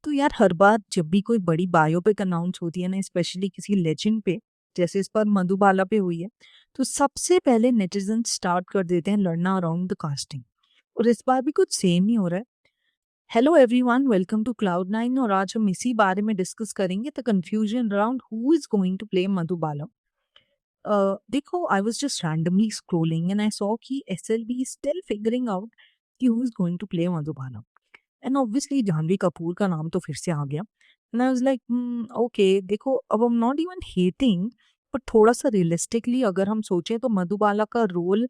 तो यार हर बार जब भी कोई बड़ी बायोपिक अनाउंस होती है ना, स्पेशली किसी लेजेंड पे, जैसे इस बार मधुबाला पे हुई है, तो सबसे पहले नेटिजन स्टार्ट कर देते हैं लड़ना अराउंड द कास्टिंग। और इस बार भी कुछ सेम ही हो रहा है। Hello everyone, welcome to Cloud Nine. और आज हम इसी बारे में डिस्कस करेंगे the confusion around who is going to play Madhubala. देखो, I was just randomly scrolling and I saw कि SLB is still figuring out कि who is going to play Madhubala. And obviously Janhvi Kapoor का नाम तो फिर से आ गया। And I was like, okay देखो, अब I am not even hating, but थोड़ा सा रियलिस्टिकली अगर हम सोचें तो मधुबाला का role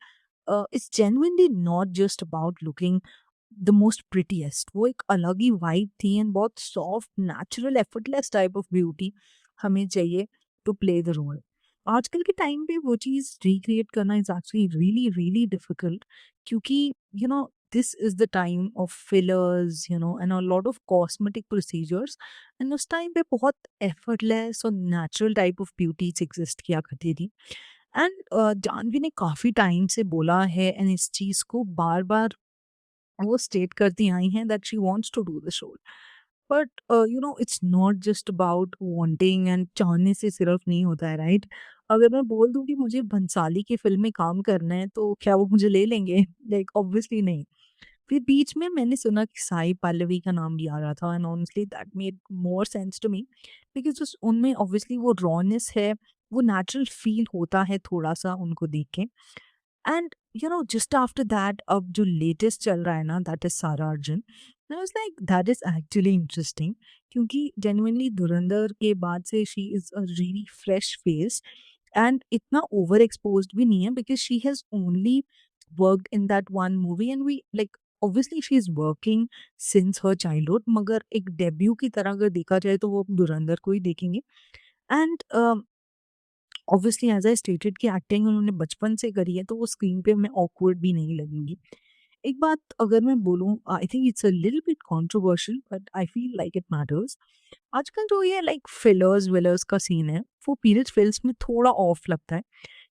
is genuinely not just about looking the most prettiest. वो एक अलग ही वाइब थी एंड बहुत soft, natural, effortless type of beauty हमें चाहिए टू प्ले द रोल। आजकल के टाइम पे वो चीज़ रिक्रिएट करना is actually really really difficult, क्योंकि you know this is the time of fillers, and a lot of cosmetic procedures. And उस टाइम पे बहुत एफर्टलेस और natural type of beauties exist किया करती थी। एंड जानवी ने काफ़ी टाइम से बोला है एंड इस चीज़ को बार बार वो स्टेट करती आई हैं that she wants to do the show. But it's not just about wanting and चाहने से सिर्फ नहीं होता है, राइट? अगर मैं बोल दूं कि मुझे भंसाली की फिल्म में काम करना है तो क्या वो मुझे ले लेंगे? लाइक ऑब्वियसली नहीं। फिर बीच में मैंने सुना कि साई पल्लवी का नाम भी आ रहा था and honestly that made more sense to me, because उनमें ऑब्वियसली वो रॉनेस है, वो नेचुरल फील होता है थोड़ा सा उनको देख के। एंड जस्ट आफ्टर दैट अब जो लेटेस्ट चल रहा है ना, that is Sara Arjun. I was like that is actually interesting, क्योंकि जेन्युइनली धुरंधर के बाद से she is a really fresh face and इतना ओवर एक्सपोज्ड भी नहीं है, because she has only worked in that one movie and we like obviously she is working since her childhood, मगर एक डेब्यू की तरह अगर देखा जाए तो वो धुरंधर को ही देखेंगे। And obviously as I stated कि एक्टिंग उन्होंने बचपन से करी है, तो वो स्क्रीन पे हमें ऑकवर्ड भी नहीं लगेंगी। एक बात अगर मैं बोलूँ, I think it's a little bit controversial but I feel like it matters. आजकल जो ये लाइक फिलर्स विलर्स का सीन है, वो पीरियड फिल्म्स में थोड़ा ऑफ लगता है,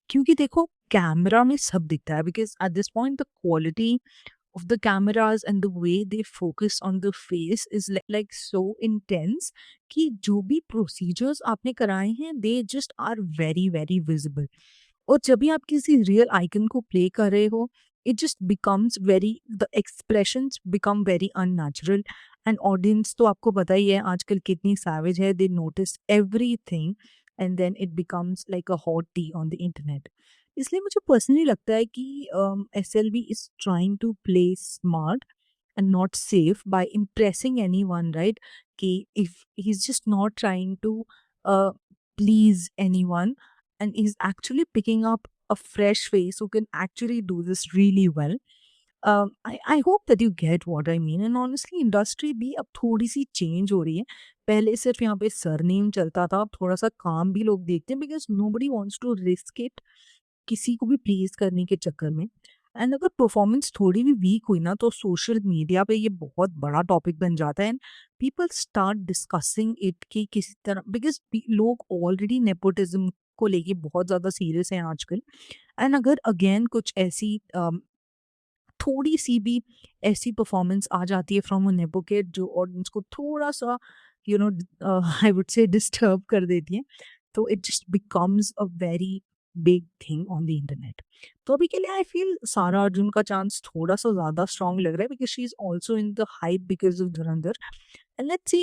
क्योंकि देखो कैमरा में सब दिखता है, because at this point the quality of the cameras and the way they focus on the face is like so intense कि जो भी procedures आपने कराए हैं they just are very very visible। और जब भी आप किसी रियल आइकन को प्ले कर रहे हो, it just becomes very, the expressions become very unnatural। and audience तो आपको पता ही है आजकल कितनी savage है, they notice everything and then it becomes like a hot tea on the internet। इसलिए मुझे पर्सनली लगता है कि SLB is trying to play smart and not safe by impressing anyone, right? कि if he is just not trying to please anyone, and he's actually picking up a fresh face who can actually do this really well। I hope that you get what I mean। and honestly industry भी अब थोड़ी सी change हो रही है। पहले सिर्फ यहाँ पे सरनेम चलता था, अब थोड़ा सा काम भी लोग देखते हैं, because nobody wants to risk it किसी को भी प्लीज करने के चक्कर में। एंड अगर परफॉर्मेंस थोड़ी भी वीक हुई ना, तो सोशल मीडिया पे ये बहुत बड़ा टॉपिक बन जाता है and people start discussing it कि किसी तरह, बिकॉज लोग ऑलरेडी नेपोटिज्म को लेके बहुत ज़्यादा सीरियस हैं आजकल। एंड अगर अगेन कुछ ऐसी थोड़ी सी भी ऐसी परफॉर्मेंस आ जाती है फ्रॉम अ नेपोकेट जो ऑडियंस को थोड़ा सा you know I would say disturb कर देती है, तो it just becomes a very big thing on the internet. तो अभी के लिए आई फील सारा अर्जुन का चांस थोड़ा सा ज़्यादा स्ट्रॉन्ग लग रहा है, because she is also in the hype because of Dhurandhar. And let's see,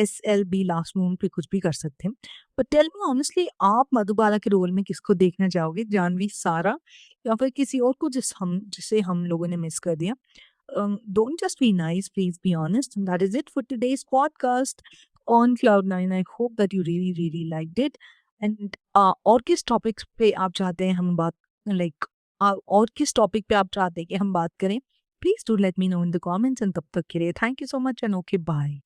SLB last moment पे कुछ भी कर सकते हैं। बट टेल मी ऑनेस्टली, आप मधुबाला के रोल में किसको देखना चाहोगे, जानवी, सारा, या फिर किसी और को जिसे हम लोगों ने मिस कर दिया? Don't just be nice, please be honest। And that is it for today's podcast on Cloud9। I hope that you really really liked it। and और किस टॉपिक्स पे आप चाहते हैं हम बात, लाइक और किस टॉपिक पे आप चाहते हैं कि हम बात करें, please do let me know in the comments. And तब तक के लिए thank you so much and okay bye.